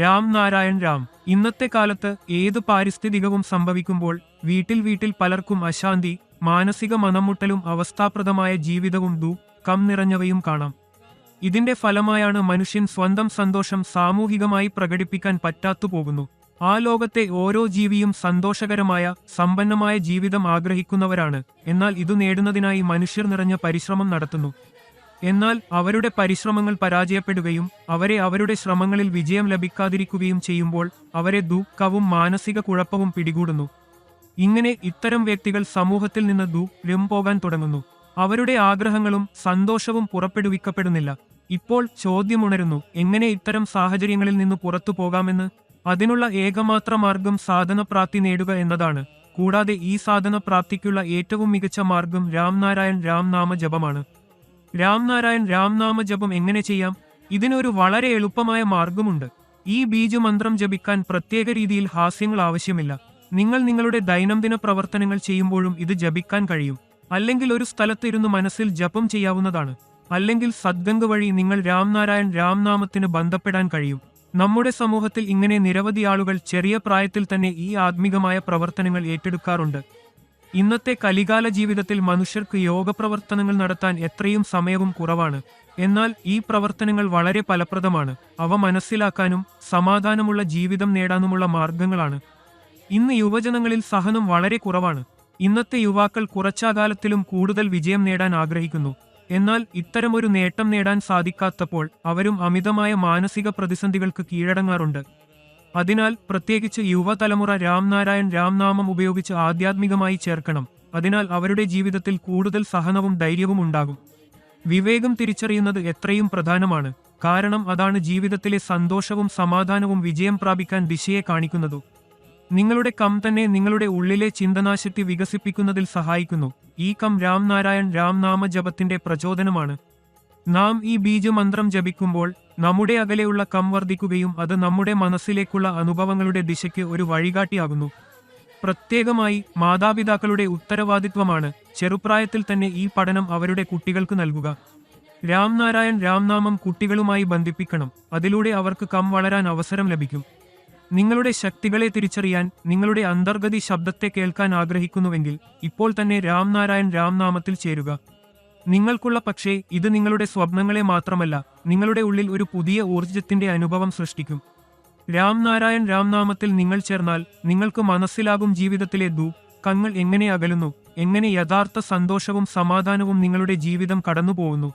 രാം നാരായൺ രാം. ഇന്നത്തെ കാലത്ത് ഏത് പാരിസ്ഥിതികവും സംഭവിക്കുമ്പോൾ വീട്ടിൽ പലർക്കും അശാന്തി, മാനസിക മനംമുട്ടലും അവസ്ഥാപ്രദമായ ജീവിതവും ദുഃഖം നിറഞ്ഞവയും കാണാം. ഇതിന്റെ ഫലമായാണ് മനുഷ്യൻ സ്വന്തം സന്തോഷം സാമൂഹികമായി പ്രകടിപ്പിക്കാൻ പറ്റാത്തു പോകുന്നു. ആ ലോകത്തെ ഓരോ ജീവിയും സന്തോഷകരമായ, സമ്പന്നമായ ജീവിതം ആഗ്രഹിക്കുന്നവരാണ്. എന്നാൽ ഇതു നേടുന്നതിനായി മനുഷ്യർ നിറഞ്ഞ പരിശ്രമം നടത്തുന്നു. എന്നാൽ അവരുടെ പരിശ്രമങ്ങൾ പരാജയപ്പെടുകയും അവരെ അവരുടെ ശ്രമങ്ങളിൽ വിജയം ലഭിക്കാതിരിക്കുകയും ചെയ്യുമ്പോൾ അവരെ ദുഃഖവും മാനസിക കുഴപ്പവും പിടികൂടുന്നു. ഇങ്ങനെ ഇത്തരം വ്യക്തികൾ സമൂഹത്തിൽ നിന്ന് ദൂരം പോകാൻ തുടങ്ങുന്നു. അവരുടെ ആഗ്രഹങ്ങളും സന്തോഷവും പുറപ്പെടുവിക്കപ്പെടുന്നില്ല. ഇപ്പോൾ ചോദ്യമുണരുന്നു, എങ്ങനെ ഇത്തരം സാഹചര്യങ്ങളിൽ നിന്ന് പുറത്തു പോകാമെന്ന്? അതിനുള്ള ഏകമാത്ര മാർഗം സാധനപ്രാപ്തി നേടുക എന്നതാണ്. കൂടാതെ ഈ സാധനപ്രാപ്തിക്കുള്ള ഏറ്റവും മികച്ച മാർഗം രാംനാരായൺ രാംനാമ ജപമാണ്. രാംനാരായൺ രാംനാമ ജപം എങ്ങനെ ചെയ്യാം? ഇതിനൊരു വളരെ എളുപ്പമായ മാർഗമുണ്ട്. ഈ ബീജമന്ത്രം ജപിക്കാൻ പ്രത്യേക രീതിയിൽ ഹാസ്യങ്ങൾ ആവശ്യമില്ല. നിങ്ങൾ നിങ്ങളുടെ ദൈനംദിന പ്രവർത്തനങ്ങൾ ചെയ്യുമ്പോഴും ഇത് ജപിക്കാൻ കഴിയും. അല്ലെങ്കിൽ ഒരു സ്ഥലത്ത് ഇരുന്ന് മനസ്സിൽ ജപം ചെയ്യാവുന്നതാണ്. അല്ലെങ്കിൽ സദ്ഗംഗ വഴി നിങ്ങൾ രാംനാരായൺ രാംനാമത്തിന് ബന്ധപ്പെടാൻ കഴിയും. നമ്മുടെ സമൂഹത്തിൽ ഇങ്ങനെ നിരവധി ആളുകൾ ചെറിയ പ്രായത്തിൽ തന്നെ ഈ ആത്മീകമായ പ്രവർത്തനങ്ങൾ ഏറ്റെടുക്കാറുണ്ട്. ഇന്നത്തെ കലികാല ജീവിതത്തിൽ മനുഷ്യർക്ക് യോഗ പ്രവർത്തനങ്ങൾ നടത്താൻ എത്രയും സമയവും കുറവാണ്. എന്നാൽ ഈ പ്രവർത്തനങ്ങൾ വളരെ ഫലപ്രദമാണ്. അവ മനസ്സിലാക്കാനും സമാധാനമുള്ള ജീവിതം നേടാനുമുള്ള മാർഗങ്ങളാണ്. ഇന്ന് യുവജനങ്ങളിൽ സഹനം വളരെ കുറവാണ്. ഇന്നത്തെ യുവാക്കൾ കുറച്ചാകാലത്തിലും കൂടുതൽ വിജയം നേടാൻ ആഗ്രഹിക്കുന്നു. എന്നാൽ ഇത്തരമൊരു നേട്ടം നേടാൻ സാധിക്കാത്തപ്പോൾ അവരും അമിതമായ മാനസിക പ്രതിസന്ധികൾക്ക് കീഴടങ്ങാറുണ്ട്. അതിനാൽ പ്രത്യേകിച്ച് യുവതലമുറ രാംനാരായൺ രാംനാമം ഉപയോഗിച്ച് ആധ്യാത്മികമായി ചേർക്കണം. അതിനാൽ അവരുടെ ജീവിതത്തിൽ കൂടുതൽ സഹനവും ധൈര്യവും ഉണ്ടാകും. വിവേകം തിരിച്ചറിയുന്നത് എത്രയും പ്രധാനമാണ്. കാരണം അതാണ് ജീവിതത്തിലെ സന്തോഷവും സമാധാനവും വിജയം പ്രാപിക്കാൻ ദിശയെ കാണിക്കുന്നതു. നിങ്ങളുടെ തന്നെ നിങ്ങളുടെ ഉള്ളിലെ ചിന്തനാശക്തി വികസിപ്പിക്കുന്നതിൽ സഹായിക്കുന്നു. ഈ രാംനാരായൺ രാംനാമ ജപത്തിന്റെ പ്രചോദനമാണ്. നാം ഈ ബീജമന്ത്രം ജപിക്കുമ്പോൾ നമ്മുടെ അകലെയുള്ള വർദ്ധിക്കുകയും അത് നമ്മുടെ മനസ്സിലേക്കുള്ള അനുഭവങ്ങളുടെ ദിശയ്ക്ക് ഒരു വഴികാട്ടിയാകുന്നു. പ്രത്യേകമായി മാതാപിതാക്കളുടെ ഉത്തരവാദിത്വമാണ് ചെറുപ്രായത്തിൽ തന്നെ ഈ പഠനം അവരുടെ കുട്ടികൾക്ക് നൽകുക. രാംനാരായൺ രാംനാമം കുട്ടികളുമായി ബന്ധിപ്പിക്കണം. അതിലൂടെ അവർക്ക് വളരാൻ അവസരം ലഭിക്കും. നിങ്ങളുടെ ശക്തികളെ തിരിച്ചറിയാൻ, നിങ്ങളുടെ അന്തർഗതി ശബ്ദത്തെ കേൾക്കാൻ ആഗ്രഹിക്കുന്നുവെങ്കിൽ ഇപ്പോൾ തന്നെ രാംനാരായൺ രാംനാമത്തിൽ ചേരുക. നിങ്ങൾക്കുള്ള പക്ഷേ ഇത് നിങ്ങളുടെ സ്വപ്നങ്ങളെ മാത്രമല്ല, നിങ്ങളുടെ ഉള്ളിൽ ഒരു പുതിയ ഊർജ്ജത്തിന്റെ അനുഭവം സൃഷ്ടിക്കും. രാംനാരായൺ രാംനാമത്തിൽ നിങ്ങൾ ചേർന്നാൽ നിങ്ങൾക്ക് മനസ്സിലാകും ജീവിതത്തിലെ ദുഃഖങ്ങൾ എങ്ങനെ അകലുന്നു, എങ്ങനെ യഥാർത്ഥ സന്തോഷവും സമാധാനവും നിങ്ങളുടെ ജീവിതം കടന്നുപോകുന്നു.